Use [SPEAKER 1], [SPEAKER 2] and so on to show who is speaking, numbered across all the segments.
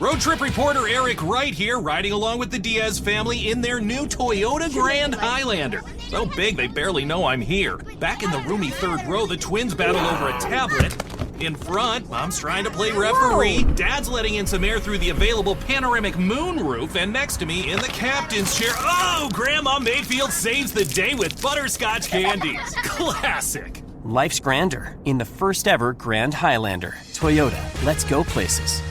[SPEAKER 1] Road trip reporter Eric Wright here, riding along with the Diaz family in their new Toyota Grand Highlander. So big they barely know I'm here. Back in the roomy third row, the twins battle over a tablet. In front, Mom's trying to play referee.
[SPEAKER 2] Whoa.
[SPEAKER 1] Dad's letting in some air through the available panoramic moonroof. And next to me, in the captain's chair, oh, Grandma Mayfield saves the day with butterscotch candies. Classic.
[SPEAKER 3] Life's grander in the first ever Grand Highlander. Toyota, let's go places.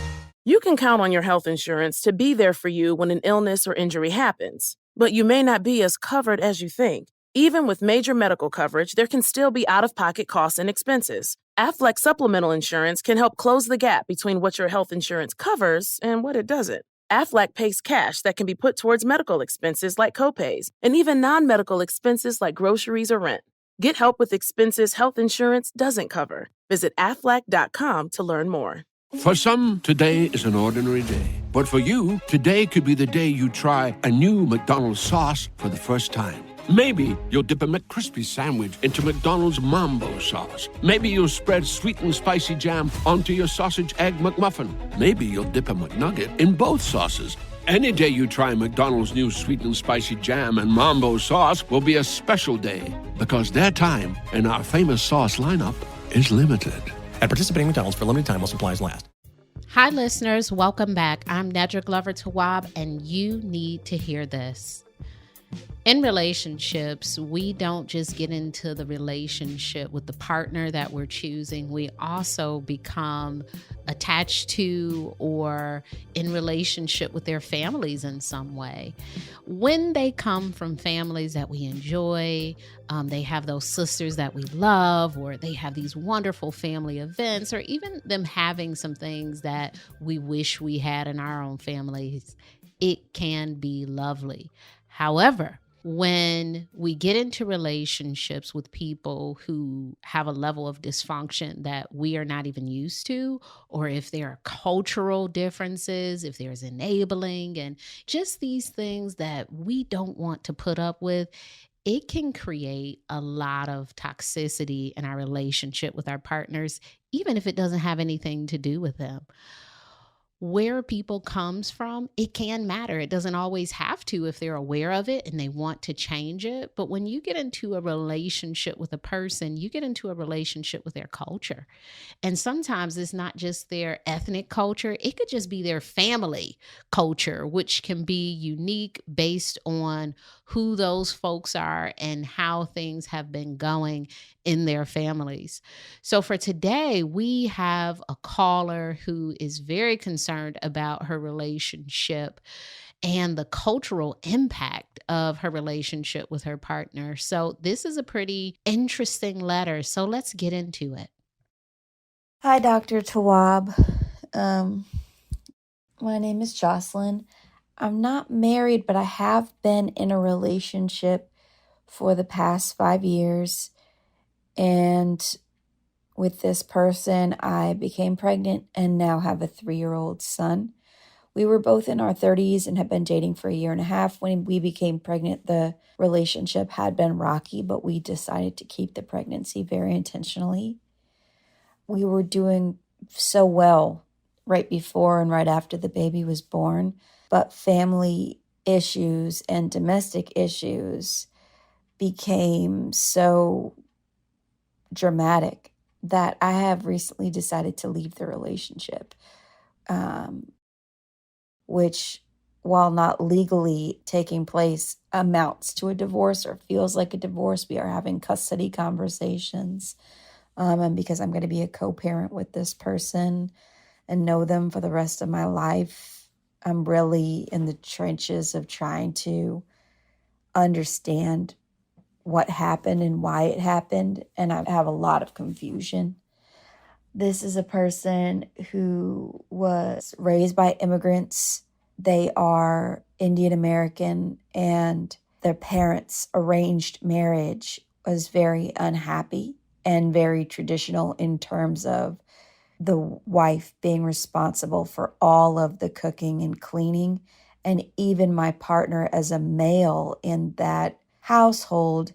[SPEAKER 4] You can count on your health insurance to be there for you when an illness or injury happens, but you may not be as covered as you think. Even with major medical coverage, there can still be out-of-pocket costs and expenses. Aflac Supplemental Insurance can help close the gap between what your health insurance covers and what it doesn't. Aflac pays cash that can be put towards medical expenses like copays and even non-medical expenses like groceries or rent. Get help with expenses health insurance doesn't cover. Visit aflac.com to learn more.
[SPEAKER 5] For some, today is an ordinary day. But for you, today could be the day you try a new McDonald's sauce for the first time. Maybe you'll dip a McCrispy sandwich into McDonald's Mambo sauce. Maybe you'll spread sweet and spicy jam onto your sausage egg McMuffin. Maybe you'll dip a McNugget in both sauces. Any day you try McDonald's new sweet and spicy jam and Mambo sauce will be a special day. Because their time in our famous sauce lineup is limited.
[SPEAKER 6] At participating McDonald's for a limited time while supplies last.
[SPEAKER 7] Hi, listeners. Welcome back. I'm Nedra Glover-Tawwab, and you need to hear this. In relationships, we don't just get into the relationship with the partner that we're choosing. We also become attached to or in relationship with their families in some way. When they come from families that we enjoy, they have those sisters that we love, or they have these wonderful family events, or even them having some things that we wish we had in our own families, it can be lovely. However, when we get into relationships with people who have a level of dysfunction that we are not even used to, or if there are cultural differences, if there's enabling and just these things that we don't want to put up with, it can create a lot of toxicity in our relationship with our partners, even if it doesn't have anything to do with them. Where people comes from, it can matter. It doesn't always have to if they're aware of it and they want to change it. But when you get into a relationship with a person, you get into a relationship with their culture. And sometimes it's not just their ethnic culture. It could just be their family culture, which can be unique based on who those folks are and how things have been going in their families. So for today, we have a caller who is very concerned about her relationship and the cultural impact of her relationship with her partner. So this is a pretty interesting letter. So let's get into it.
[SPEAKER 2] Hi, Dr. Tawwab. My name is Jocelyn. I'm not married, but I have been in a relationship for the past 5 years. And with this person, I became pregnant and now have a 3-year-old son. We were both in our 30s and had been dating for 1.5 years. When we became pregnant, the relationship had been rocky, but we decided to keep the pregnancy very intentionally. We were doing so well right before and right after the baby was born, but family issues and domestic issues became so dramatic that I have recently decided to leave the relationship, which, while not legally taking place, amounts to a divorce or feels like a divorce. We are having custody conversations, and because I'm going to be a co-parent with this person and know them for the rest of my life, I'm really in the trenches of trying to understand what happened and why it happened, and I have a lot of confusion. This is a person who was raised by immigrants. They are Indian American, and their parents' arranged marriage was very unhappy and very traditional in terms of the wife being responsible for all of the cooking and cleaning, and even my partner as a male in that household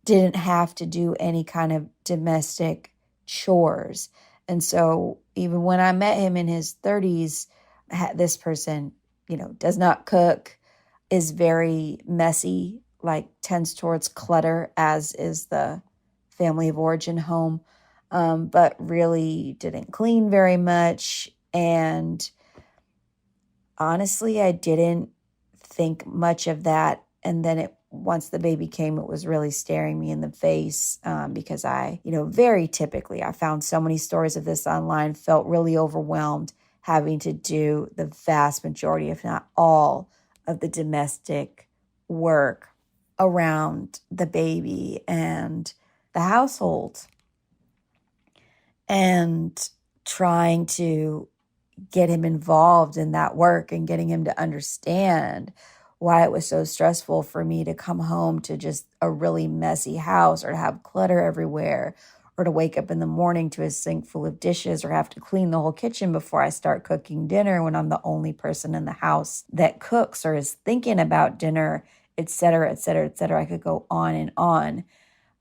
[SPEAKER 2] didn't have to do any kind of domestic chores. And so even when I met him in his 30s, This person, does not cook, is very messy, like tends towards clutter, as is the family of origin home, but really didn't clean very much. And honestly, I didn't think much of that. And then once the baby came, it was really staring me in the face, because I, very typically, I found so many stories of this online, felt really overwhelmed having to do the vast majority, if not all, of the domestic work around the baby and the household, and trying to get him involved in that work and getting him to understand why it was so stressful for me to come home to just a really messy house, or to have clutter everywhere, or to wake up in the morning to a sink full of dishes, or have to clean the whole kitchen before I start cooking dinner when I'm the only person in the house that cooks or is thinking about dinner, et cetera, et cetera, et cetera. I could go on and on.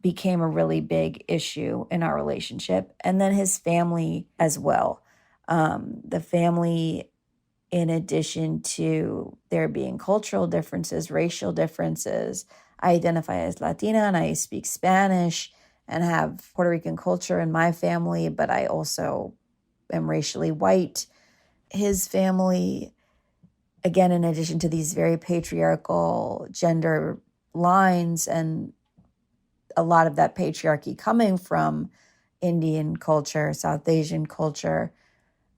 [SPEAKER 2] Became a really big issue in our relationship. And then his family as well. The family, in addition to there being cultural differences, racial differences, I identify as Latina and I speak Spanish and have Puerto Rican culture in my family, but I also am racially white. His family, again, in addition to these very patriarchal gender lines, and a lot of that patriarchy coming from Indian culture, South Asian culture,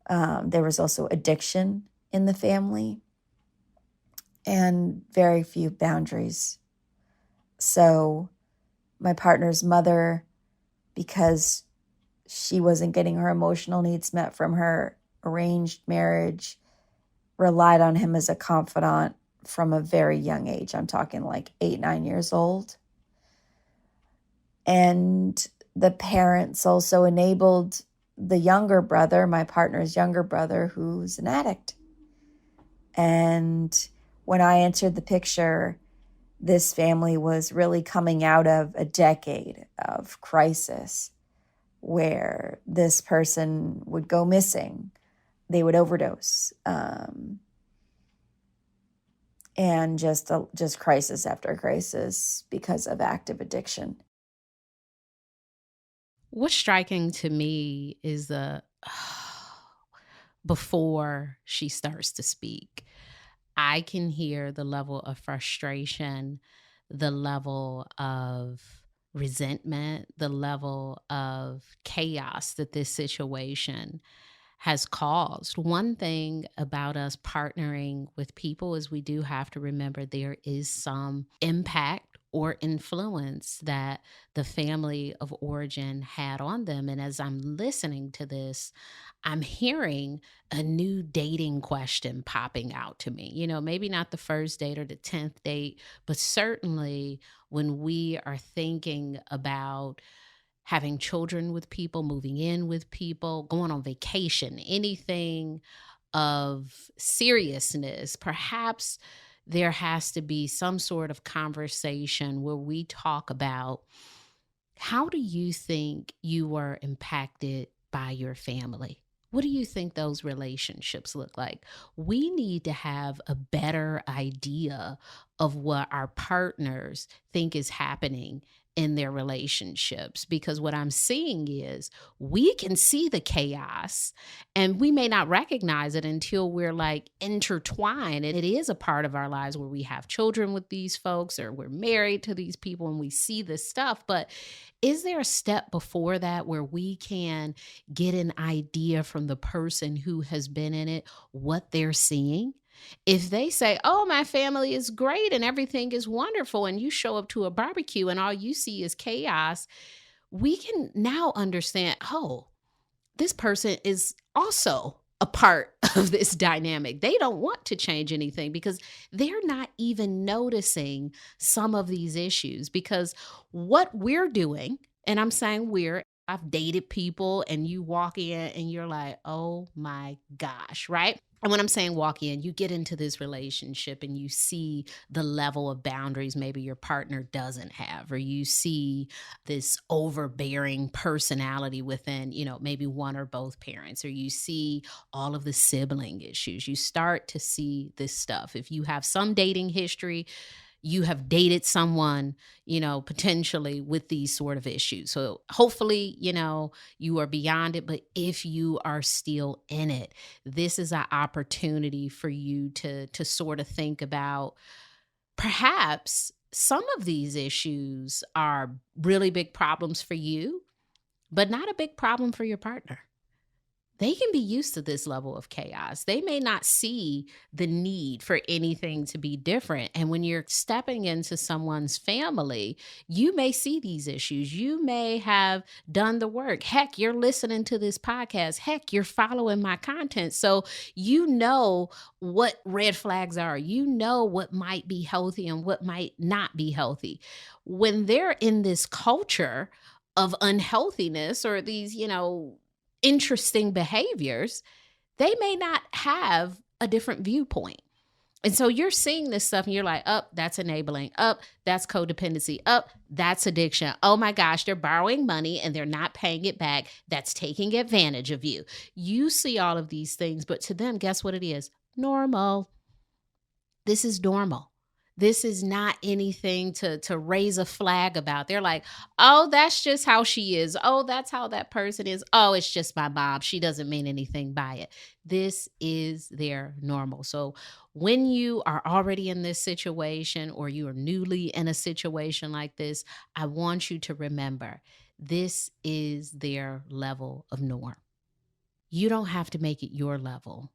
[SPEAKER 2] there was also addiction in the family and very few boundaries. So my partner's mother, because she wasn't getting her emotional needs met from her arranged marriage, relied on him as a confidant from a very young age. I'm talking like 8, 9 years old. And the parents also enabled the younger brother, my partner's younger brother, who's an addict. And when I entered the picture, this family was really coming out of a decade of crisis where this person would go missing, they would overdose, and just crisis after crisis because of active addiction.
[SPEAKER 7] What's striking to me is before she starts to speak, I can hear the level of frustration, the level of resentment, the level of chaos that this situation has caused. One thing about us partnering with people is we do have to remember there is some impact or influence that the family of origin had on them. And as I'm listening to this, I'm hearing a new dating question popping out to me. Maybe not the first date or the 10th date, but certainly when we are thinking about having children with people, moving in with people, going on vacation, anything of seriousness, perhaps there has to be some sort of conversation where we talk about, how do you think you were impacted by your family? What do you think those relationships look like? We need to have a better idea of what our partners think is happening in their relationships, because what I'm seeing is we can see the chaos and we may not recognize it until we're like intertwined. And it is a part of our lives where we have children with these folks or we're married to these people and we see this stuff. But is there a step before that where we can get an idea from the person who has been in it, what they're seeing? If they say, oh, my family is great and everything is wonderful, and you show up to a barbecue and all you see is chaos, we can now understand, oh, this person is also a part of this dynamic. They don't want to change anything because they're not even noticing some of these issues, because what we're doing, and I'm saying I've dated people and you walk in and you're like, oh my gosh, right? And when I'm saying walk in, you get into this relationship and you see the level of boundaries maybe your partner doesn't have, or you see this overbearing personality within, maybe one or both parents, or you see all of the sibling issues. You start to see this stuff. If you have some dating history, you have dated someone, potentially with these sort of issues. So hopefully, you are beyond it. But if you are still in it, this is an opportunity for you to sort of think about perhaps some of these issues are really big problems for you, but not a big problem for your partner. They can be used to this level of chaos. They may not see the need for anything to be different. And when you're stepping into someone's family, you may see these issues. You may have done the work. Heck, you're listening to this podcast. Heck, you're following my content. So you know what red flags are. You know what might be healthy and what might not be healthy. When they're in this culture of unhealthiness or these, interesting behaviors, they may not have a different viewpoint. And so you're seeing this stuff and you're like, oh, that's enabling. Oh, that's codependency. Oh, that's addiction. Oh my gosh, they're borrowing money and they're not paying it back. That's taking advantage of you. You see all of these things, but to them, guess what it is? Normal. This is normal. This is not anything to raise a flag about. They're like, oh, that's just how she is. Oh, that's how that person is. Oh, it's just my mom. She doesn't mean anything by it. This is their normal. So when you are already in this situation or you are newly in a situation like this, I want you to remember this is their level of norm. You don't have to make it your level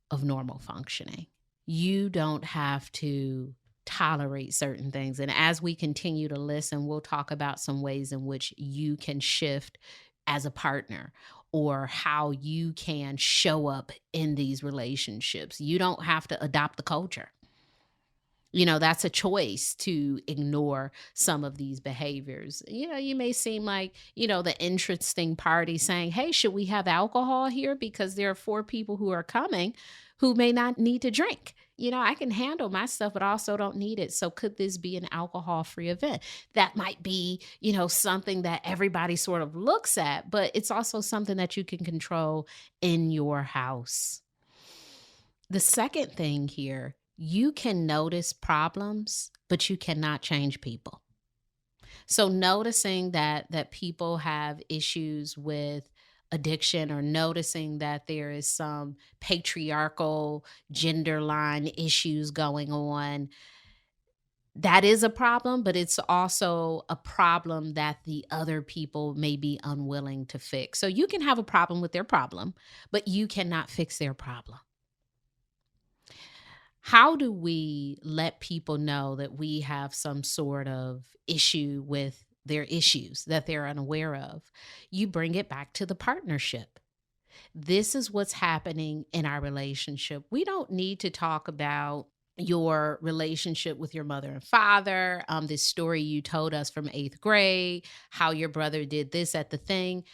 [SPEAKER 7] of normal functioning. You don't have to tolerate certain things. And as we continue to listen, we'll talk about some ways in which you can shift as a partner or how you can show up in these relationships. You don't have to adopt the culture. That's a choice to ignore some of these behaviors. You may seem like, the interesting party saying, hey, should we have alcohol here? Because there are 4 people who are coming who may not need to drink. I can handle my stuff, but also don't need it. So could this be an alcohol-free event? That might be, something that everybody sort of looks at, but it's also something that you can control in your house. The second thing here, you can notice problems, but you cannot change people. So noticing that people have issues with addiction or noticing that there is some patriarchal gender line issues going on, that is a problem, but it's also a problem that the other people may be unwilling to fix. So you can have a problem with their problem, but you cannot fix their problem. How do we let people know that we have some sort of issue with their issues that they're unaware of? You bring it back to the partnership. This is what's happening in our relationship. We don't need to talk about your relationship with your mother and father, this story you told us from 8th grade, how your brother did this at the thing.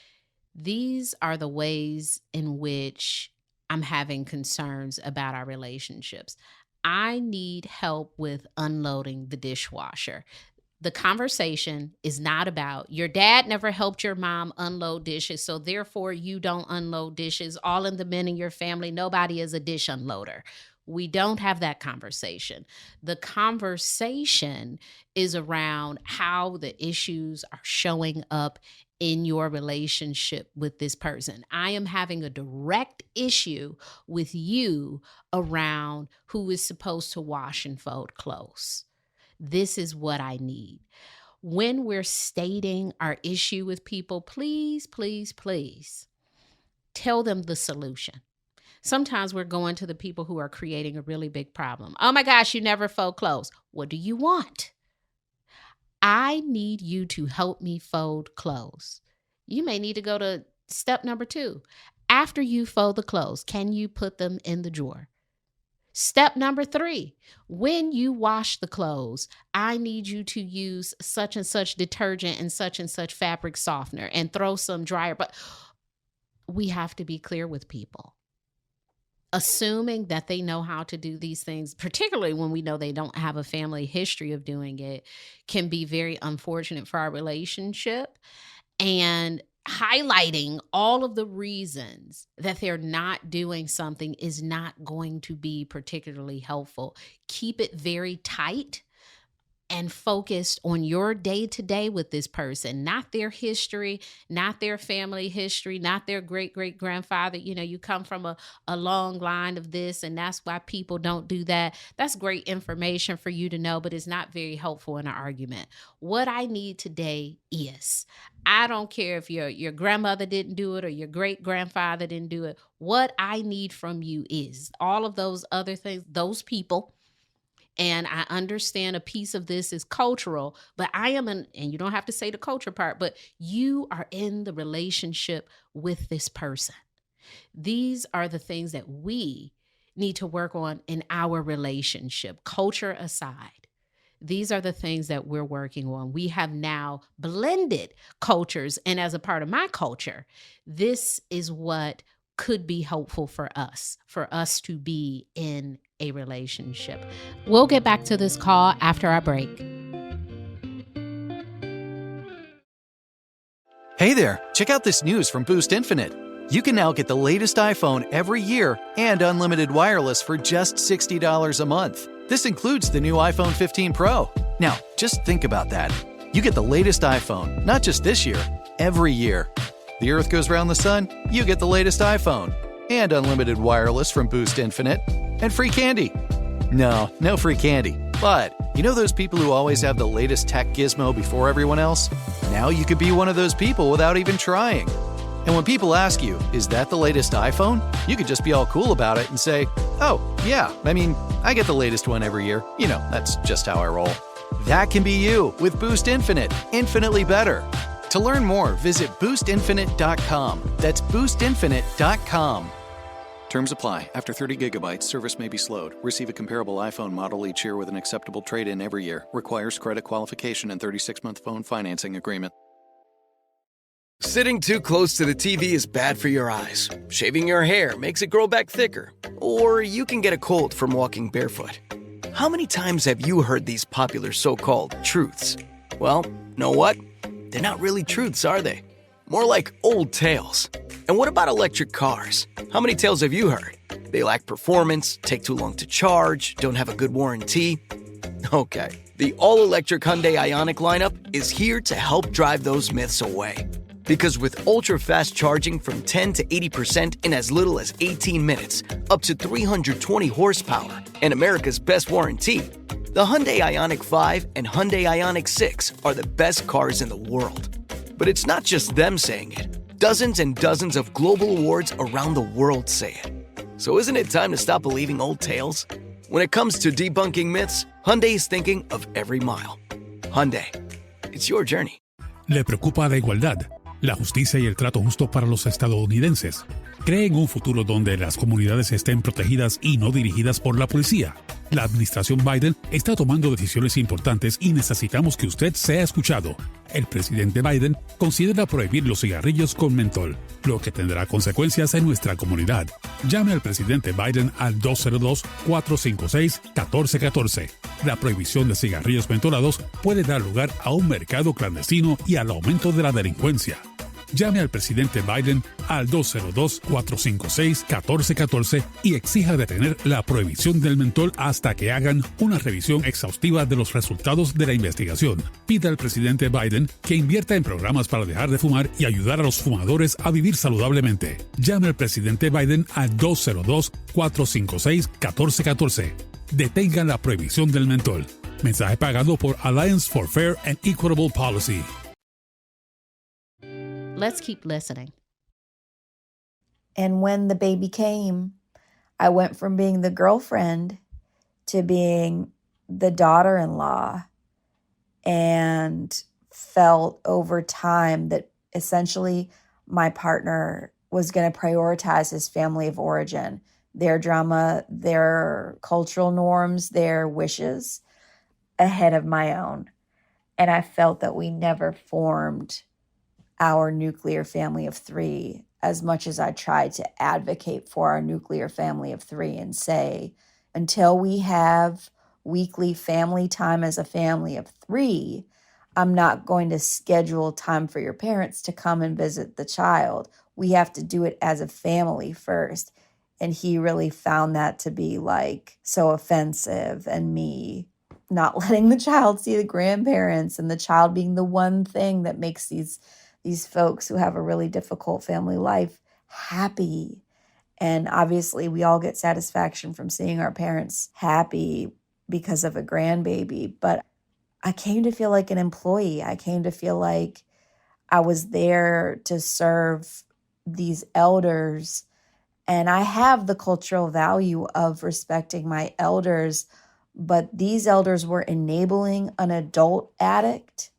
[SPEAKER 7] These are the ways in which I'm having concerns about our relationships. I need help with unloading the dishwasher. The conversation is not about your dad never helped your mom unload dishes, so therefore you don't unload dishes. All in the men in your family, nobody is a dish unloader. We don't have that conversation. The conversation is around how the issues are showing up in your relationship with this person. I am having a direct issue with you around who is supposed to wash and fold clothes. This is what I need. When we're stating our issue with people, please, please, please tell them the solution. Sometimes we're going to the people who are creating a really big problem. Oh my gosh, you never fold clothes. What do you want? I need you to help me fold clothes. You may need to go to step number 2. After you fold the clothes, can you put them in the drawer? Step number 3, when you wash the clothes, I need you to use such and such detergent and such fabric softener and throw some dryer. But we have to be clear with people. assuming that they know how to do these things, particularly when we know they don't have a family history of doing it, can be very unfortunate for our relationship. And highlighting all of the reasons that they're not doing something is not going to be particularly helpful. Keep it very tight and focused on your day to day with this person, not their history, not their family history, not their great great grandfather. You come from a long line of this, and that's why people don't do that. That's great information for you to know, but it's not very helpful in an argument. What I need today is, I don't care if your grandmother didn't do it or your great grandfather didn't do it. What I need from you is all of those other things, those people. And I understand a piece of this is cultural, but and you don't have to say the culture part, but you are in the relationship with this person. These are the things that we need to work on in our relationship, culture aside. These are the things that we're working on. We have now blended cultures. And as a part of my culture, this is what could be helpful for us to be in a relationship. We'll get back to this call after our break.
[SPEAKER 8] Hey there, check out this news from Boost Infinite. You can now get the latest iPhone every year and unlimited wireless for just $60 a month. This includes the new iPhone 15 Pro. Now, just think about that. You get the latest iPhone, not just this year, every year. The Earth goes around the sun, you get the latest iPhone. And unlimited wireless from Boost Infinite. And free candy. No free candy. But you know those people who always have the latest tech gizmo before everyone else? Now you could be one of those people without even trying. And when people ask you, is that the latest iPhone? You could just be all cool about it and say, oh, yeah, I get the latest one every year. That's just how I roll. That can be you with Boost Infinite. Infinitely better. To learn more, visit boostinfinite.com. That's boostinfinite.com. Terms apply. After 30 gigabytes, service may be slowed. Receive a comparable iPhone model each year with an acceptable trade-in every year. Requires credit qualification and 36-month phone financing agreement.
[SPEAKER 9] Sitting too close to the TV is bad for your eyes. Shaving your hair makes it grow back thicker. Or you can get a cold from walking barefoot. How many times have you heard these popular so-called truths? Well, know what? They're not really truths, are they? More like old tales. And what about electric cars? How many tales have you heard? They lack performance, take too long to charge, don't have a good warranty. Okay, the all-electric Hyundai Ioniq lineup is here to help drive those myths away. Because with ultra-fast charging from 10 to 80% in as little as 18 minutes, up to 320 horsepower, and America's best warranty, the Hyundai Ioniq 5 and Hyundai Ioniq 6 are the best cars in the world. But it's not just them saying it. Dozens and dozens of global awards around the world say it. So isn't it time to stop believing old tales? When it comes to debunking myths, Hyundai is thinking of every mile. Hyundai, it's your journey.
[SPEAKER 10] Le preocupa la igualdad, la justicia y el trato justo para los estadounidenses. Cree en un futuro donde las comunidades estén protegidas y no dirigidas por la policía. La administración Biden está tomando decisiones importantes y necesitamos que usted sea escuchado. El presidente Biden considera prohibir los cigarrillos con mentol, lo que tendrá consecuencias en nuestra comunidad. Llame al presidente Biden al 202-456-1414. La prohibición de cigarrillos mentolados puede dar lugar a un mercado clandestino y al aumento de la delincuencia. Llame al presidente Biden al 202-456-1414 y exija detener la prohibición del mentol hasta que hagan una revisión exhaustiva de los resultados de la investigación. Pida al presidente Biden que invierta en programas para dejar de fumar y ayudar a los fumadores a vivir saludablemente. Llame al presidente Biden al 202-456-1414. Detengan la prohibición del mentol. Mensaje pagado por Alliance for Fair and Equitable Policy.
[SPEAKER 7] Let's keep listening.
[SPEAKER 2] And when the baby came, I went from being the girlfriend to being the daughter-in-law, and felt over time that essentially my partner was going to prioritize his family of origin, their drama, their cultural norms, their wishes ahead of my own. And I felt that we never formed our nuclear family of three as much as I try to advocate for our nuclear family of 3 and say, until we have weekly family time as a family of 3, I'm not going to schedule time for your parents to come and visit the child. We have to do it as a family first. And he really found that to be like so offensive, and me not letting the child see the grandparents, and the child being the one thing that makes these folks who have a really difficult family life happy. And obviously we all get satisfaction from seeing our parents happy because of a grandbaby. But I came to feel like an employee. I came to feel like I was there to serve these elders. And I have the cultural value of respecting my elders, but these elders were enabling an adult addict.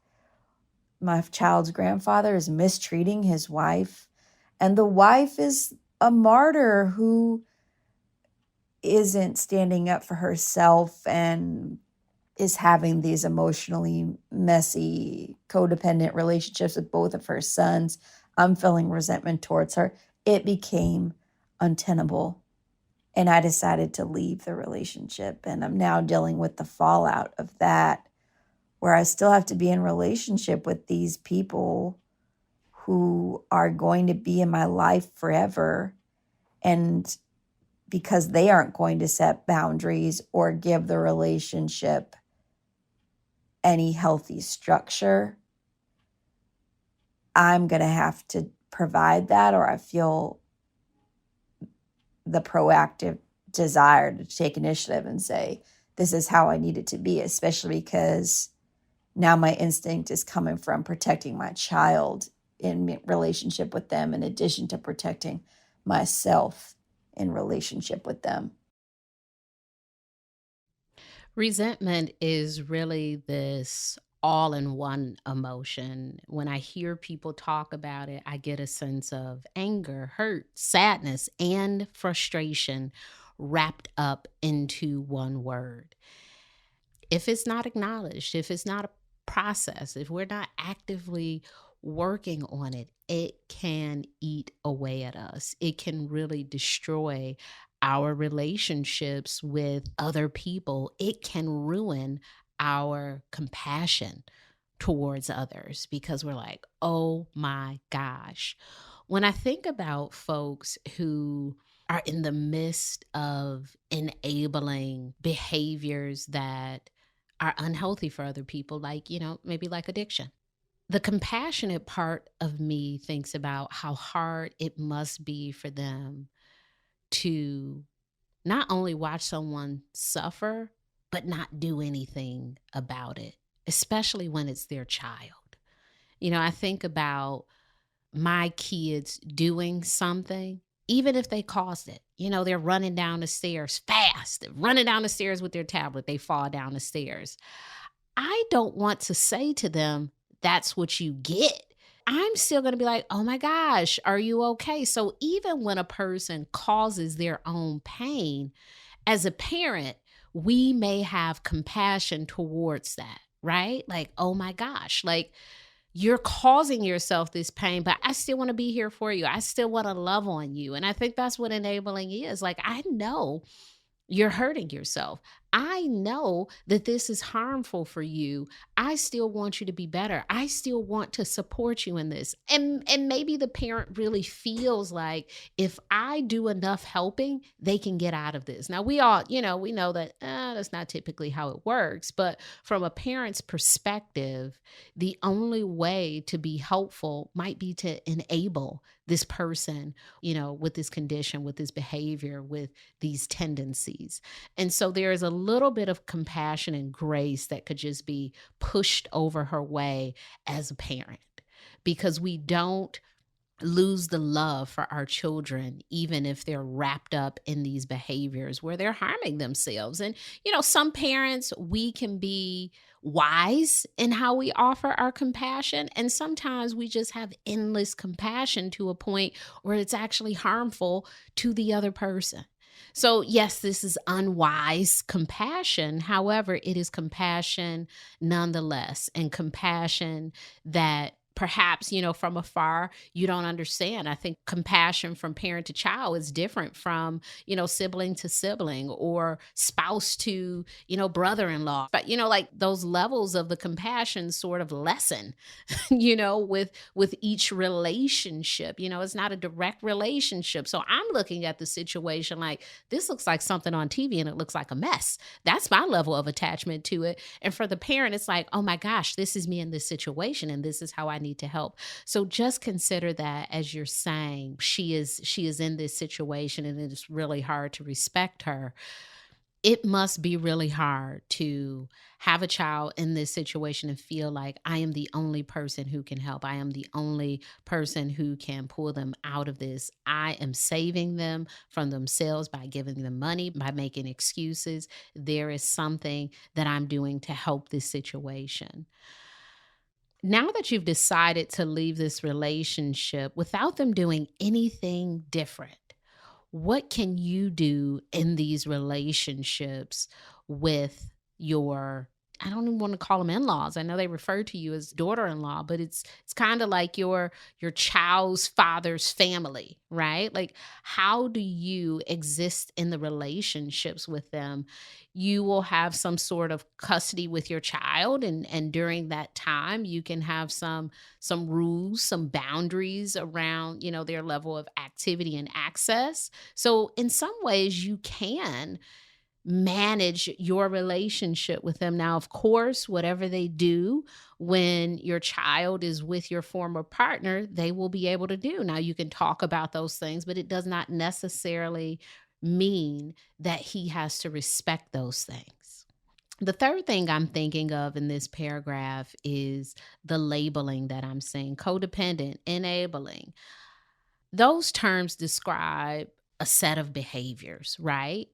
[SPEAKER 2] My child's grandfather is mistreating his wife, and the wife is a martyr who isn't standing up for herself and is having these emotionally messy, codependent relationships with both of her sons. I'm feeling resentment towards her. It became untenable, and I decided to leave the relationship, and I'm now dealing with the fallout of that, where I still have to be in relationship with these people who are going to be in my life forever. And because they aren't going to set boundaries or give the relationship any healthy structure, I'm going to have to provide that, or I feel the proactive desire to take initiative and say, this is how I need it to be, especially because now my instinct is coming from protecting my child in relationship with them, in addition to protecting myself in relationship with them.
[SPEAKER 7] Resentment is really this all-in-one emotion. When I hear people talk about it, I get a sense of anger, hurt, sadness, and frustration wrapped up into one word. If it's not acknowledged, if it's not a process, if we're not actively working on it, it can eat away at us. It can really destroy our relationships with other people. It can ruin our compassion towards others because we're like, oh my gosh. When I think about folks who are in the midst of enabling behaviors that are unhealthy for other people, like, maybe like addiction. The compassionate part of me thinks about how hard it must be for them to not only watch someone suffer, but not do anything about it, especially when it's their child. I think about my kids doing something, even if they caused it. They're running down the stairs fast, they're running down the stairs with their tablet, they fall down the stairs. I don't want to say to them, that's what you get. I'm still going to be like, oh my gosh, are you okay? So even when a person causes their own pain, as a parent, we may have compassion towards that, right? Like, oh my gosh, like you're causing yourself this pain, but I still want to be here for you. I still want to love on you. And I think that's what enabling is. Like, I know you're hurting yourself. I know that this is harmful for you. I still want you to be better. I still want to support you in this. And maybe the parent really feels like if I do enough helping, they can get out of this. Now we all, we know that that's not typically how it works, but from a parent's perspective, the only way to be helpful might be to enable this person, with this condition, with this behavior, with these tendencies. And so there is a little bit of compassion and grace that could just be pushed over her way as a parent, because we don't lose the love for our children, even if they're wrapped up in these behaviors where they're harming themselves. And, some parents, we can be wise in how we offer our compassion. And sometimes we just have endless compassion to a point where it's actually harmful to the other person. So yes, this is unwise compassion. However, it is compassion nonetheless, and compassion that perhaps, from afar, you don't understand. I think compassion from parent to child is different from, sibling to sibling or spouse to, brother-in-law. But, like those levels of the compassion sort of lessen, with each relationship. It's not a direct relationship. So I'm looking at the situation like, this looks like something on TV and it looks like a mess. That's my level of attachment to it. And for the parent, it's like, oh my gosh, this is me in this situation and this is how I need to help. So just consider that as you're saying she is in this situation and it's really hard to respect her. It must be really hard to have a child in this situation and feel like I am the only person who can help. I am the only person who can pull them out of this. I am saving them from themselves by giving them money, by making excuses. There is something that I'm doing to help this situation. Now that you've decided to leave this relationship without them doing anything different, what can you do in these relationships with your, I don't even want to call them in-laws. I know they refer to you as daughter-in-law, but it's kind of like your child's father's family, right? Like, how do you exist in the relationships with them? You will have some sort of custody with your child, and during that time, you can have some rules, some boundaries around, their level of activity and access. So in some ways, you can manage your relationship with them. Now, of course, whatever they do when your child is with your former partner, they will be able to do. Now, you can talk about those things, but it does not necessarily mean that he has to respect those things. The third thing I'm thinking of in this paragraph is the labeling that I'm saying: codependent, enabling. Those terms describe a set of behaviors, right?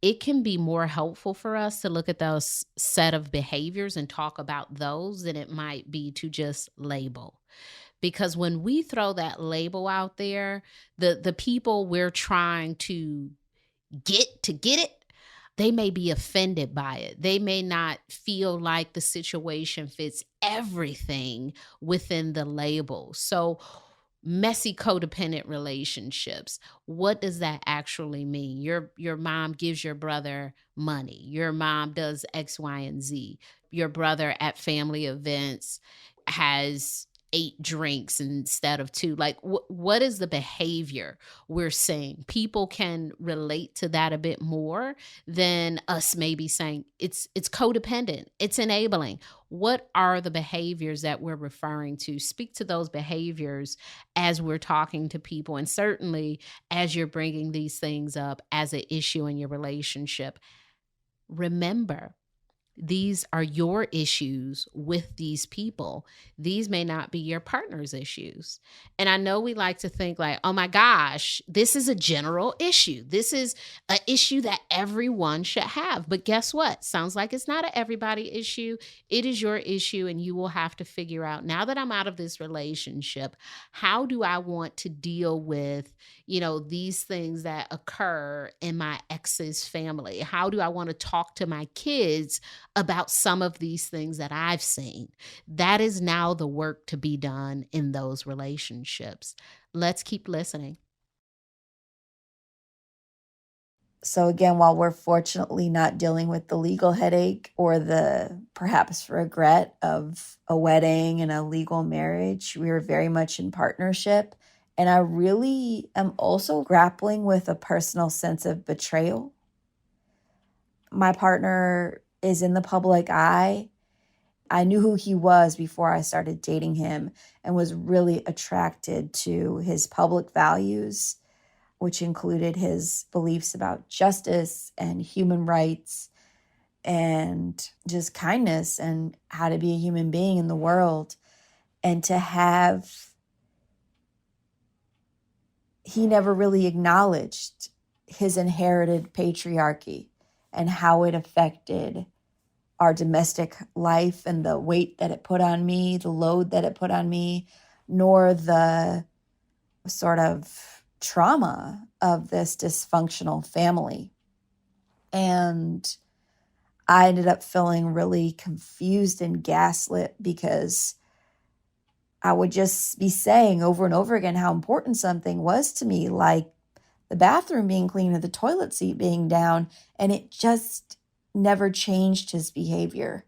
[SPEAKER 7] It can be more helpful for us to look at those set of behaviors and talk about those than it might be to just label. Because when we throw that label out there, the people we're trying to get it, they may be offended by it. They may not feel like the situation fits everything within the label. So messy codependent relationships. What does that actually mean? Your mom gives your brother money. Your mom does X, Y, and Z. Your brother at family events has 8 drinks instead of 2. Like, what is the behavior we're saying? People can relate to that a bit more than us maybe saying it's codependent, it's enabling. What are the behaviors that we're referring to? Speak to those behaviors as we're talking to people, and certainly as you're bringing these things up as an issue in your relationship. Remember, these are your issues with these people. These may not be your partner's issues. And I know we like to think like, oh my gosh, this is a general issue. This is an issue that everyone should have. But guess what? Sounds like it's not an everybody issue. It is your issue, and you will have to figure out, now that I'm out of this relationship, how do I want to deal with, these things that occur in my ex's family? How do I want to talk to my kids about some of these things that I've seen? That is now the work to be done in those relationships. Let's keep listening.
[SPEAKER 2] So again, while we're fortunately not dealing with the legal headache or the perhaps regret of a wedding and a legal marriage, we are very much in partnership. And I really am also grappling with a personal sense of betrayal. My partner is in the public eye. I knew who he was before I started dating him and was really attracted to his public values, which included his beliefs about justice and human rights and just kindness and how to be a human being in the world. And to have, he never really acknowledged his inherited patriarchy and how it affected our domestic life and the weight that it put on me, the load that it put on me, nor the sort of trauma of this dysfunctional family. And I ended up feeling really confused and gaslit because I would just be saying over and over again how important something was to me, like the bathroom being clean or the toilet seat being down, and it just never changed his behavior.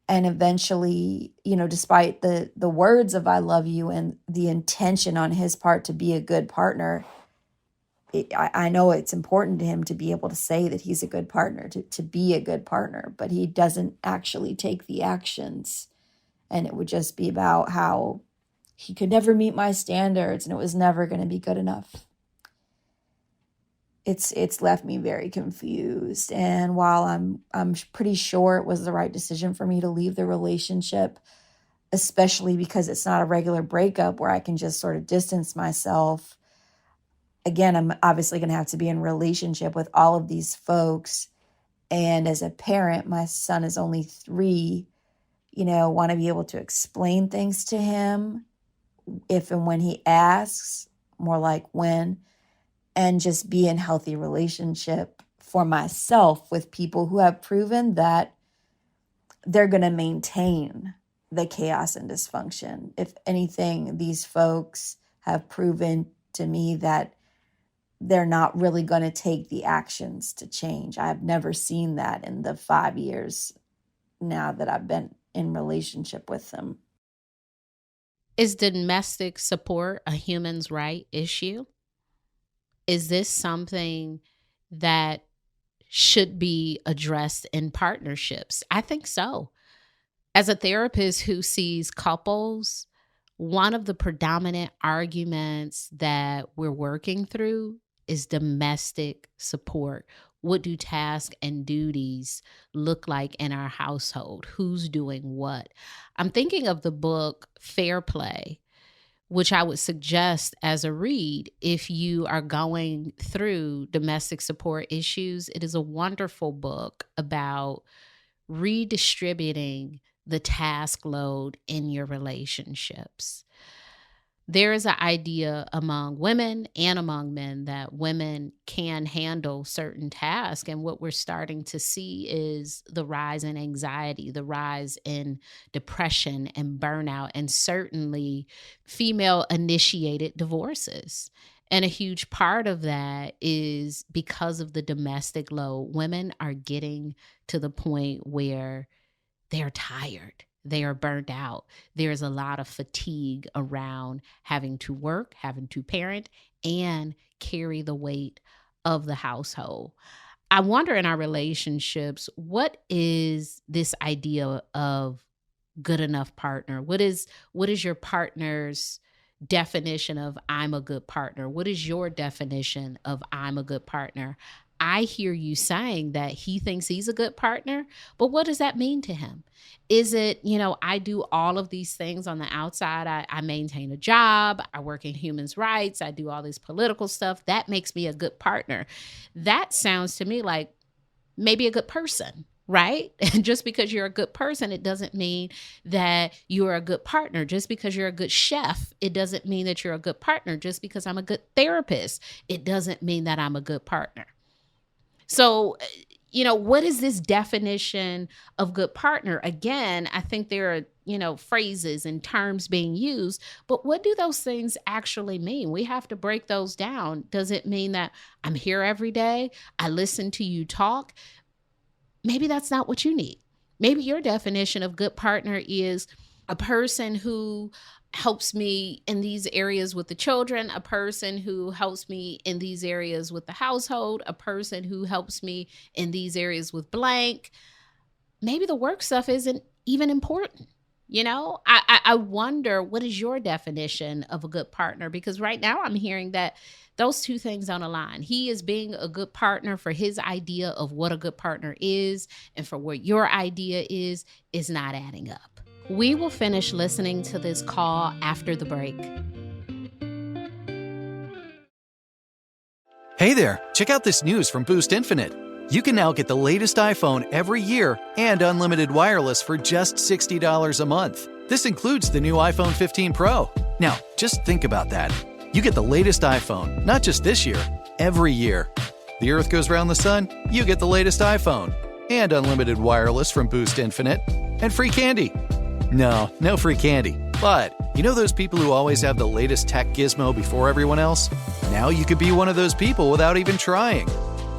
[SPEAKER 2] And eventually, despite the words of I love you and the intention on his part to be a good partner, I know it's important to him to be able to say that he's a good partner, to be a good partner, but he doesn't actually take the actions. And it would just be about how he could never meet my standards and it was never going to be good enough. It's left me very confused. And while I'm pretty sure it was the right decision for me to leave the relationship, especially because it's not a regular breakup where I can just sort of distance myself. Again, I'm obviously going to have to be in relationship with all of these folks. And as a parent, my son is only 3, want to be able to explain things to him if and when he asks, more like when, and just be in healthy relationship for myself with people who have proven that they're going to maintain the chaos and dysfunction. If anything, these folks have proven to me that they're not really going to take the actions to change. I've never seen that in the 5 years now that I've been in relationship with them.
[SPEAKER 7] Is domestic support a human's right issue? Is this something that should be addressed in partnerships? I think so. As a therapist who sees couples, one of the predominant arguments that we're working through is domestic support. What do tasks and duties look like in our household? Who's doing what? I'm thinking of the book Fair Play, which I would suggest as a read if you are going through domestic support issues. It is a wonderful book about redistributing the task load in your relationships. There is an idea among women and among men that women can handle certain tasks. And what we're starting to see is the rise in anxiety, the rise in depression and burnout, and certainly female-initiated divorces. And a huge part of that is because of the domestic load. Women are getting to the point where they're tired. They are burnt out. There's a lot of fatigue around having to work, having to parent, and carry the weight of the household. I wonder in our relationships, what is this idea of good enough partner? What is your partner's definition of I'm a good partner? What is your definition of I'm a good partner? I hear you saying that he thinks he's a good partner, but what does that mean to him? Is it, I do all of these things on the outside. I maintain a job. I work in human rights. I do all this political stuff. That makes me a good partner. That sounds to me like maybe a good person, right? And just because you're a good person, it doesn't mean that you're a good partner. Just because you're a good chef, it doesn't mean that you're a good partner. Just because I'm a good therapist, it doesn't mean that I'm a good partner. So, what is this definition of good partner? Again, I think there are, phrases and terms being used, but what do those things actually mean? We have to break those down. Does it mean that I'm here every day? I listen to you talk? Maybe that's not what you need. Maybe your definition of good partner is a person who helps me in these areas with the children, a person who helps me in these areas with the household, a person who helps me in these areas with blank. Maybe the work stuff isn't even important. I wonder, what is your definition of a good partner? Because right now I'm hearing that those two things don't align. He is being a good partner for his idea of what a good partner is, and for what your idea is not adding up. We will finish listening to this call after the break.
[SPEAKER 8] Hey there, check out this news from Boost Infinite. You can now get the latest iPhone every year and unlimited wireless for just $60 a month. This includes the new iPhone 15 Pro. Now, just think about that. You get the latest iPhone, not just this year, every year. The Earth goes around the sun, you get the latest iPhone. And unlimited wireless from Boost Infinite. And free candy. No free candy. But you know those people who always have the latest tech gizmo before everyone else? Now you could be one of those people without even trying.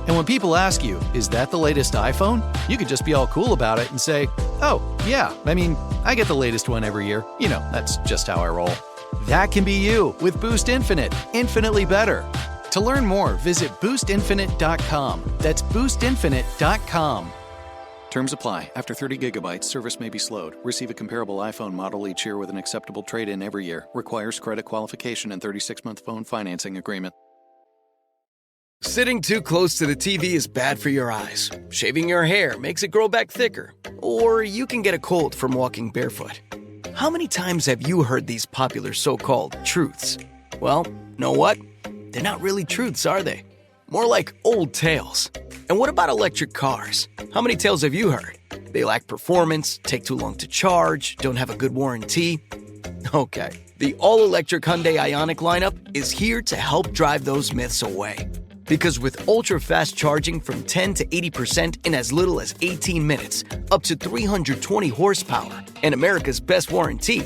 [SPEAKER 8] And when people ask you, is that the latest iPhone? You could just be all cool about it and say, oh, yeah, I get the latest one every year. You know, that's just how I roll. That can be you with Boost Infinite, infinitely better. To learn more, visit boostinfinite.com. That's boostinfinite.com. Terms apply. After 30 gigabytes, service may be slowed. Receive a comparable iPhone model each year with an acceptable trade-in every year. Requires credit qualification and 36-month phone financing agreement.
[SPEAKER 9] Sitting too close to the TV is bad for your eyes. Shaving your hair makes it grow back thicker. Or you can get a cold from walking barefoot. How many times have you heard these popular so-called truths? Well, know what? They're not really truths, are they? More like old tales. And what about electric cars? How many tales have you heard? They lack performance, take too long to charge, don't have a good warranty. Okay, the all-electric Hyundai Ioniq lineup is here to help drive those myths away. Because with ultra-fast charging from 10 to 80% in as little as 18 minutes, up to 320 horsepower, and America's best warranty,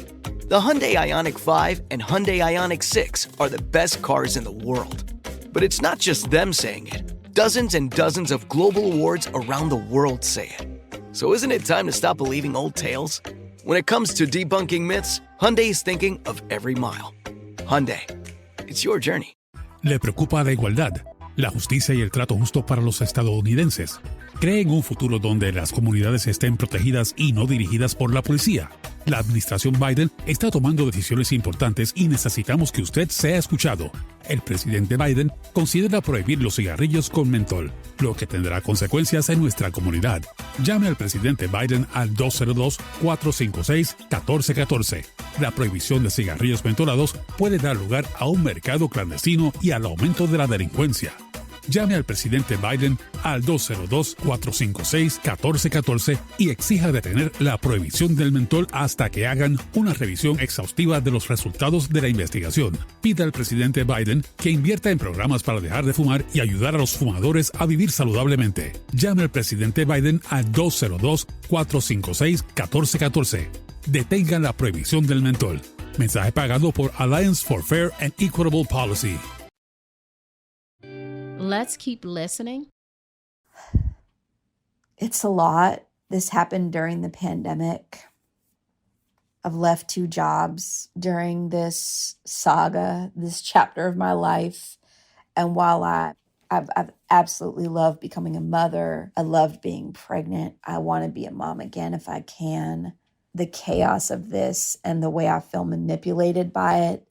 [SPEAKER 9] the Hyundai Ioniq 5 and Hyundai Ioniq 6 are the best cars in the world. But it's not just them saying it. Dozens and dozens of global awards around the world say it. So isn't it time to stop believing old tales? When it comes to debunking myths, Hyundai is thinking of every mile. Hyundai, it's your journey.
[SPEAKER 10] Le preocupa la igualdad, la justicia y el trato justo para los estadounidenses. Cree en un futuro donde las comunidades estén protegidas y no dirigidas por la policía. La administración Biden está tomando decisiones importantes y necesitamos que usted sea escuchado. El presidente Biden considera prohibir los cigarrillos con mentol, lo que tendrá consecuencias en nuestra comunidad. Llame al presidente Biden al 202-456-1414. La prohibición de cigarrillos mentolados puede dar lugar a un mercado clandestino y al aumento de la delincuencia. Llame al presidente Biden al 202-456-1414 y exija detener la prohibición del mentol hasta que hagan una revisión exhaustiva de los resultados de la investigación. Pida al presidente Biden que invierta en programas para dejar de fumar y ayudar a los fumadores a vivir saludablemente. Llame al presidente Biden al 202-456-1414. Detengan la prohibición del mentol. Mensaje pagado por Alliance for Fair and Equitable Policy.
[SPEAKER 7] Let's keep listening.
[SPEAKER 2] It's a lot. This happened during the pandemic. I've left 2 jobs during this saga, this chapter of my life. And while I've absolutely loved becoming a mother, I loved being pregnant. I want to be a mom again if I can. The chaos of this and the way I feel manipulated by it,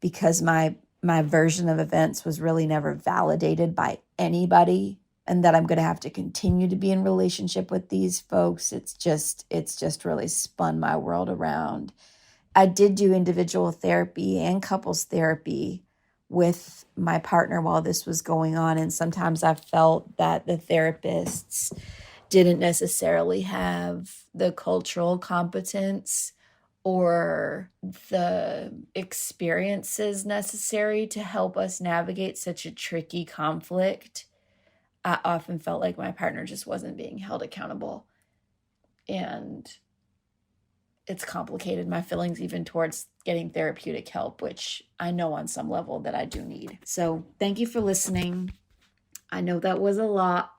[SPEAKER 2] because my version of events was really never validated by anybody, and that I'm going to have to continue to be in relationship with these folks. It's just really spun my world around. I did do individual therapy and couples therapy with my partner while this was going on. And sometimes I felt that the therapists didn't necessarily have the cultural competence or the experiences necessary to help us navigate such a tricky conflict. I often felt like my partner just wasn't being held accountable. And it's complicated my feelings even towards getting therapeutic help, which I know on some level that I do need. So thank you for listening. I know that was a lot.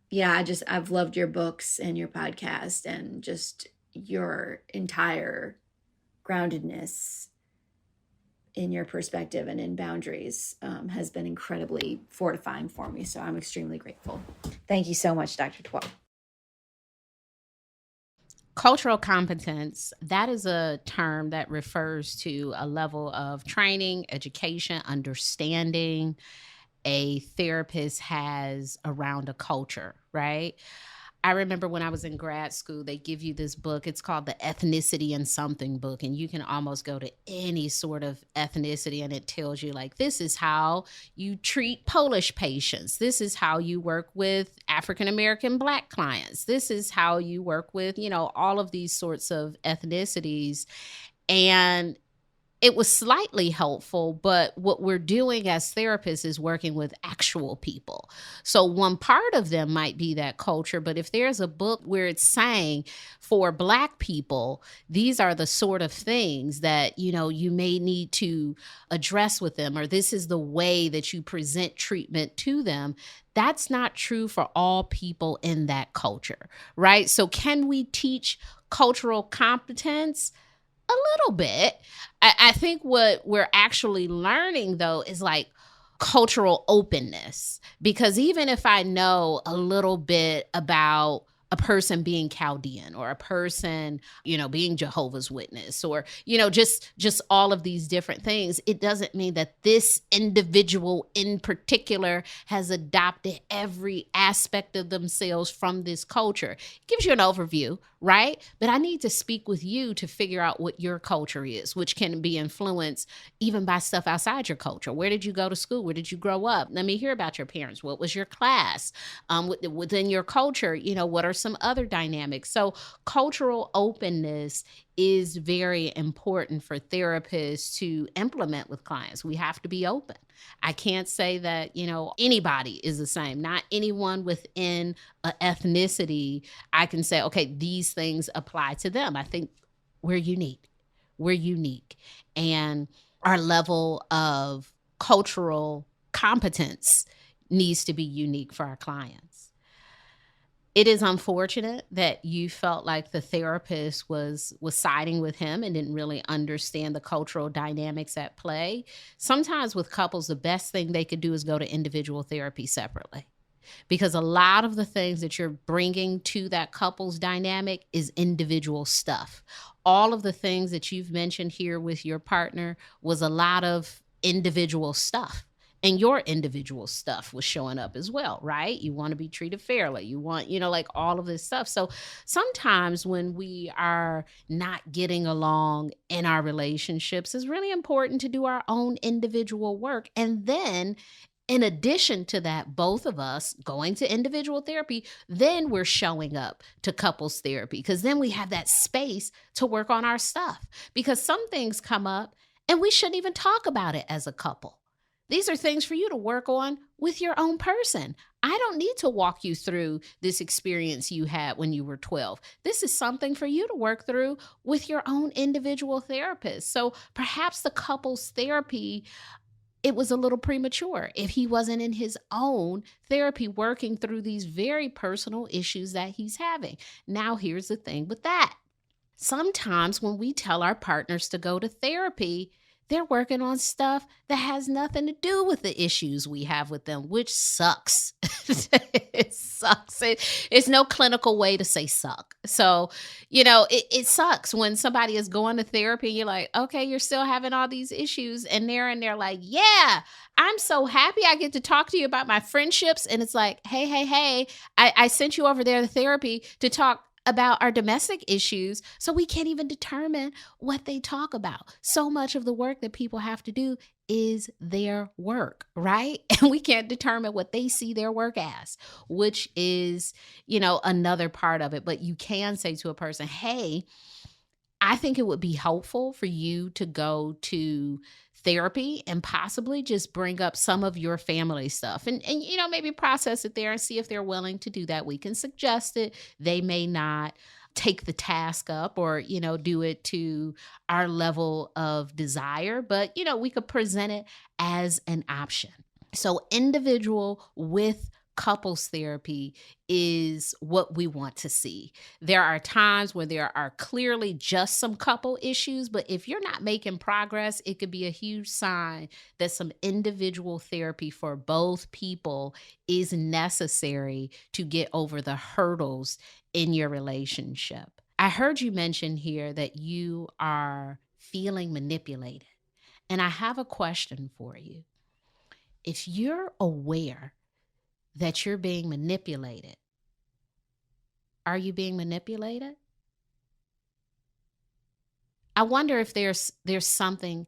[SPEAKER 2] Yeah, I've loved your books and your podcast and just your entire groundedness in your perspective and in boundaries has been incredibly fortifying for me. So I'm extremely grateful. Thank you so much, Dr. Twelve.
[SPEAKER 7] Cultural competence, that is a term that refers to a level of training, education, understanding a therapist has around a culture, right? I remember when I was in grad school, they give you this book. It's called the Ethnicity in Something book. And you can almost go to any sort of ethnicity and it tells you like, this is how you treat Polish patients. This is how you work with African-American Black clients. This is how you work with, all of these sorts of ethnicities. And it was slightly helpful, but what we're doing as therapists is working with actual people. So one part of them might be that culture, but if there's a book where it's saying for Black people, these are the sort of things that, you may need to address with them, or this is the way that you present treatment to them, that's not true for all people in that culture, right? So can we teach cultural competence? A little bit. I think what we're actually learning, though, is like cultural openness. Because even if I know a little bit about a person being Chaldean or a person, being Jehovah's Witness or, just all of these different things, it doesn't mean that this individual in particular has adopted every aspect of themselves from this culture. It gives you an overview, right? But I need to speak with you to figure out what your culture is, which can be influenced even by stuff outside your culture. Where did you go to school? Where did you grow up? Let me hear about your parents. What was your class? Within your culture, what are some other dynamics? So cultural openness is very important for therapists to implement with clients. We have to be open. I can't say that, anybody is the same. Not anyone within an ethnicity, I can say, okay, these things apply to them. I think we're unique. We're unique. And our level of cultural competence needs to be unique for our clients. It is unfortunate that you felt like the therapist was siding with him and didn't really understand the cultural dynamics at play. Sometimes with couples, the best thing they could do is go to individual therapy separately, because a lot of the things that you're bringing to that couple's dynamic is individual stuff. All of the things that you've mentioned here with your partner was a lot of individual stuff. And your individual stuff was showing up as well, right? You want to be treated fairly. You want, like all of this stuff. So sometimes when we are not getting along in our relationships, it's really important to do our own individual work. And then in addition to that, both of us going to individual therapy, then we're showing up to couples therapy, because then we have that space to work on our stuff, because some things come up and we shouldn't even talk about it as a couple. These are things for you to work on with your own person. I don't need to walk you through this experience you had when you were 12. This is something for you to work through with your own individual therapist. So perhaps the couples therapy, it was a little premature if he wasn't in his own therapy working through these very personal issues that he's having. Now, here's the thing with that. Sometimes when we tell our partners to go to therapy, they're working on stuff that has nothing to do with the issues we have with them, which sucks. It sucks. It's no clinical way to say suck. So, it sucks when somebody is going to therapy. You're like, okay, you're still having all these issues. And they're like, yeah, I'm so happy I get to talk to you about my friendships. And it's like, hey, I sent you over there to therapy to talk about our domestic issues, so we can't even determine what they talk about. So much of the work that people have to do is their work, right? And we can't determine what they see their work as, which is, another part of it. But you can say to a person, hey, I think it would be helpful for you to go to therapy and possibly just bring up some of your family stuff and maybe process it there and see if they're willing to do that. We can suggest it. They may not take the task up or, do it to our level of desire, but, we could present it as an option. So individual with couples therapy is what we want to see. There are times where there are clearly just some couple issues, but if you're not making progress, it could be a huge sign that some individual therapy for both people is necessary to get over the hurdles in your relationship. I heard you mention here that you are feeling manipulated, and I have a question for you. If you're aware that you're being manipulated, are you being manipulated? I wonder if there's something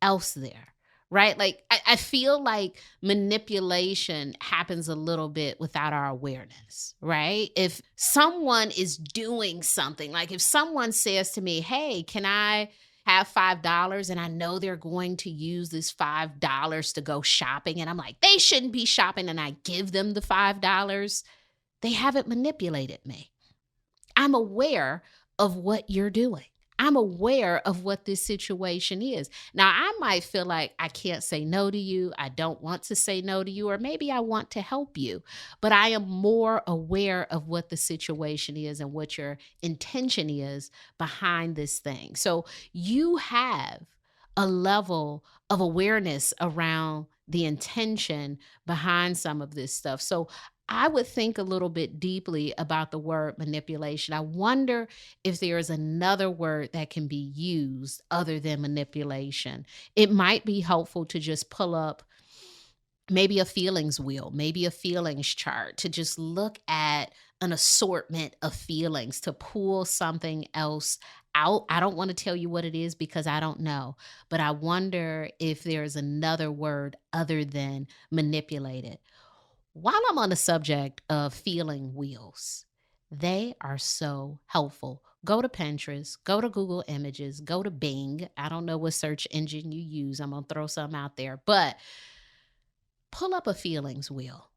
[SPEAKER 7] else there, right? Like I feel like manipulation happens a little bit without our awareness, right? If someone is doing something, like if someone says to me, hey, can I have $5 and I know they're going to use this $5 to go shopping, and I'm like, they shouldn't be shopping, and I give them the $5, they haven't manipulated me. I'm aware of what you're doing. I'm aware of what this situation is. Now, I might feel like I can't say no to you. I don't want to say no to you, or maybe I want to help you, but I am more aware of what the situation is and what your intention is behind this thing. So you have a level of awareness around the intention behind some of this stuff. So I would think a little bit deeply about the word manipulation. I wonder if there is another word that can be used other than manipulation. It might be helpful to just pull up maybe a feelings wheel, maybe a feelings chart, to just look at an assortment of feelings, to pull something else out. I don't want to tell you what it is because I don't know, but I wonder if there's another word other than manipulated. While I'm on the subject of feeling wheels, they are so helpful. Go to Pinterest, go to Google Images, go to Bing. I don't know what search engine you use. I'm going to throw some out there, but pull up a feelings wheel.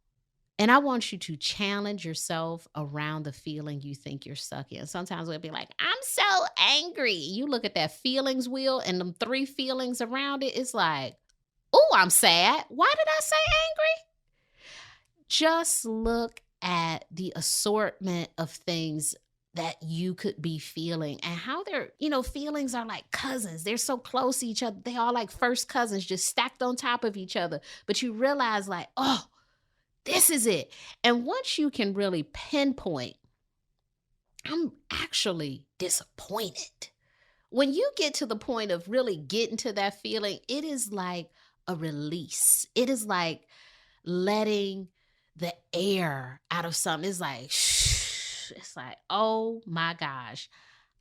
[SPEAKER 7] And I want you to challenge yourself around the feeling you think you're stuck in. Sometimes we'll be like, I'm so angry. You look at that feelings wheel and them 3 feelings around it. It's like, oh, I'm sad. Why did I say angry? Just look at the assortment of things that you could be feeling and how they're, feelings are like cousins. They're so close to each other. They all like first cousins just stacked on top of each other. But you realize like, oh, this is it. And once you can really pinpoint, I'm actually disappointed. When you get to the point of really getting to that feeling, it is like a release. It is like letting the air out of something. It's like, shh. It's like, oh my gosh,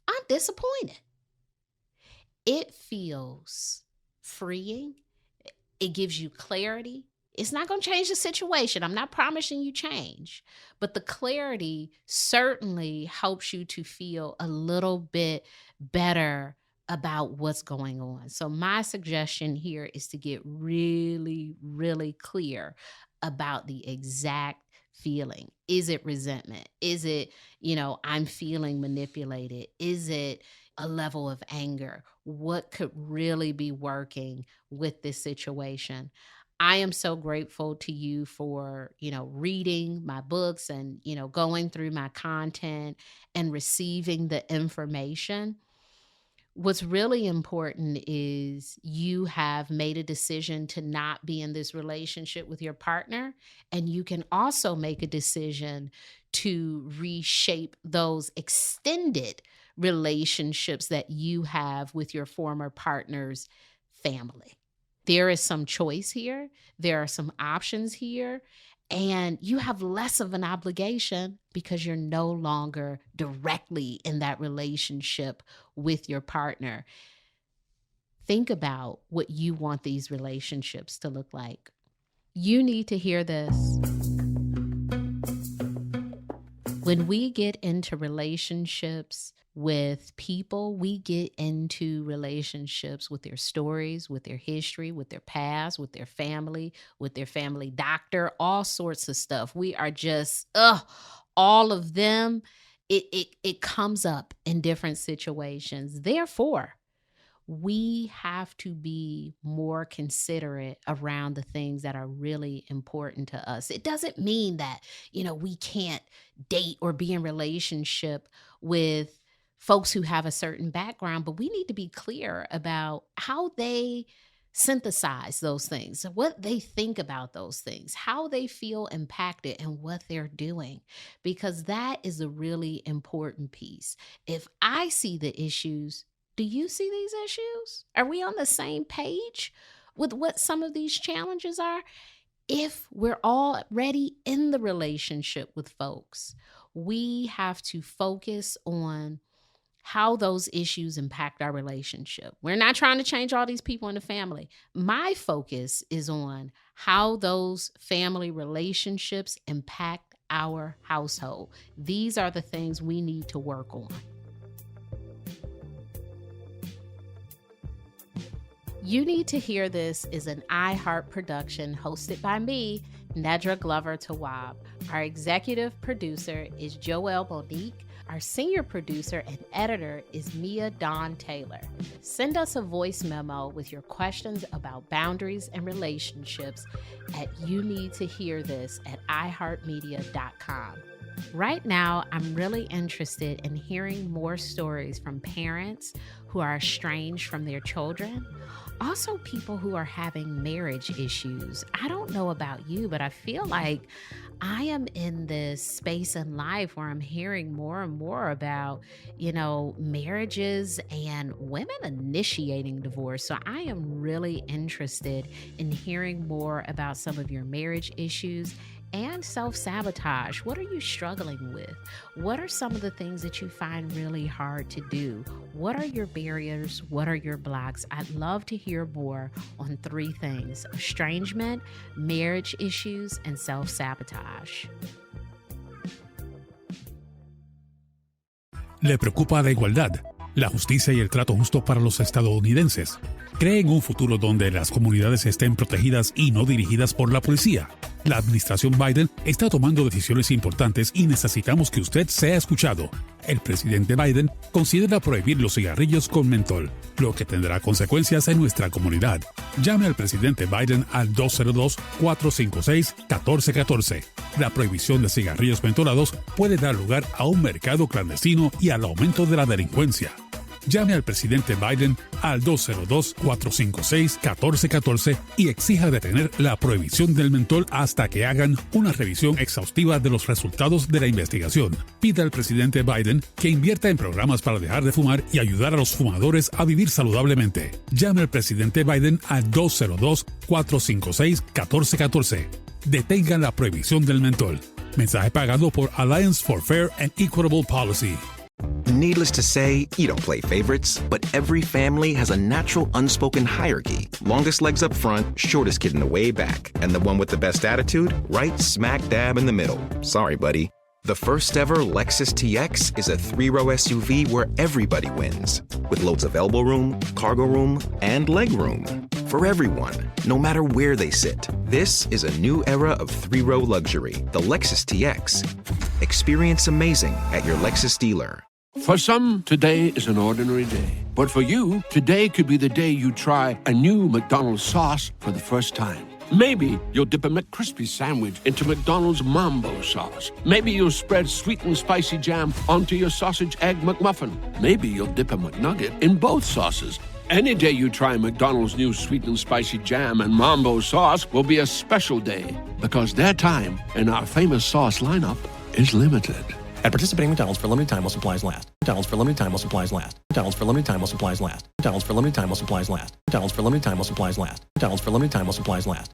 [SPEAKER 7] I'm disappointed. It feels freeing. It gives you clarity. It's not going to change the situation. I'm not promising you change, but the clarity certainly helps you to feel a little bit better about what's going on. So my suggestion here is to get really, really clear about the exact feeling. Is it resentment? Is it, I'm feeling manipulated? Is it a level of anger? What could really be working with this situation? I am so grateful to you for, reading my books and, going through my content and receiving the information. What's really important is you have made a decision to not be in this relationship with your partner, and you can also make a decision to reshape those extended relationships that you have with your former partner's family. There is some choice here. There are some options here. And you have less of an obligation because you're no longer directly in that relationship with your partner. Think about what you want these relationships to look like. You need to hear this. When we get into relationships with people, we get into relationships with their stories, with their history, with their past, with their family doctor, all sorts of stuff. We are just, all of them. It comes up in different situations. Therefore, we have to be more considerate around the things that are really important to us. It doesn't mean that, we can't date or be in relationship with folks who have a certain background, but we need to be clear about how they synthesize those things, what they think about those things, how they feel impacted, and what they're doing, because that is a really important piece. If I see the issues, do you see these issues? Are we on the same page with what some of these challenges are? If we're already in the relationship with folks, we have to focus on how those issues impact our relationship. We're not trying to change all these people in the family. My focus is on how those family relationships impact our household. These are the things we need to work on. You Need to Hear This is an iHeart production hosted by me, Nedra Glover Tawwab. Our executive producer is Joelle Monique. Our senior producer and editor is Mia Dawn Taylor. Send us a voice memo with your questions about boundaries and relationships at youneedtohearthis@iheartmedia.com. Right now, I'm really interested in hearing more stories from parents who are estranged from their children. Also, people who are having marriage issues. I don't know about you, but I feel like I am in this space in life where I'm hearing more and more about, marriages and women initiating divorce. So I am really interested in hearing more about some of your marriage issues and self-sabotage. What are you struggling with? What are some of the things that you find really hard to do? What are your barriers? What are your blocks? I'd love to hear more on 3 things: estrangement, marriage issues, and self-sabotage.
[SPEAKER 10] ¿Le preocupa la igualdad, la justicia y el trato justo para los estadounidenses? ¿Cree en un futuro donde las comunidades estén protegidas y no dirigidas por la policía? La administración Biden está tomando decisiones importantes y necesitamos que usted sea escuchado. El presidente Biden considera prohibir los cigarrillos con mentol, lo que tendrá consecuencias en nuestra comunidad. Llame al presidente Biden al 202-456-1414. La prohibición de cigarrillos mentolados puede dar lugar a un mercado clandestino y al aumento de la delincuencia. Llame al presidente Biden al 202-456-1414 y exija detener la prohibición del mentol hasta que hagan una revisión exhaustiva de los resultados de la investigación. Pida al presidente Biden que invierta en programas para dejar de fumar y ayudar a los fumadores a vivir saludablemente. Llame al presidente Biden al 202-456-1414. Detengan la prohibición del mentol. Mensaje pagado por Alliance for Fair and Equitable Policy.
[SPEAKER 11] Needless to say, you don't play favorites, but every family has a natural unspoken hierarchy. Longest legs up front, shortest kid in the way back. And the one with the best attitude, right smack dab in the middle. Sorry, buddy. The first ever Lexus TX is a 3-row SUV where everybody wins. With loads of elbow room, cargo room, and leg room. For everyone, no matter where they sit. This is a new era of 3-row luxury, the Lexus TX. Experience amazing at your Lexus dealer.
[SPEAKER 5] For some, today is an ordinary day. But for you, today could be the day you try a new McDonald's sauce for the first time. Maybe you'll dip a McCrispy sandwich into McDonald's Mambo sauce. Maybe you'll spread sweet and spicy jam onto your sausage egg McMuffin. Maybe you'll dip a McNugget in both sauces. Any day you try McDonald's new sweet and spicy jam and Mambo sauce will be a special day because their time in our famous sauce lineup is limited.
[SPEAKER 6] At participating McDonald's for a limited time while supplies last. McDonald's for a limited time while supplies last. McDonald's for a limited time while supplies last. McDonald's for a limited time while supplies last. McDonald's for a limited time while supplies last. McDonald's for a limited time while supplies last.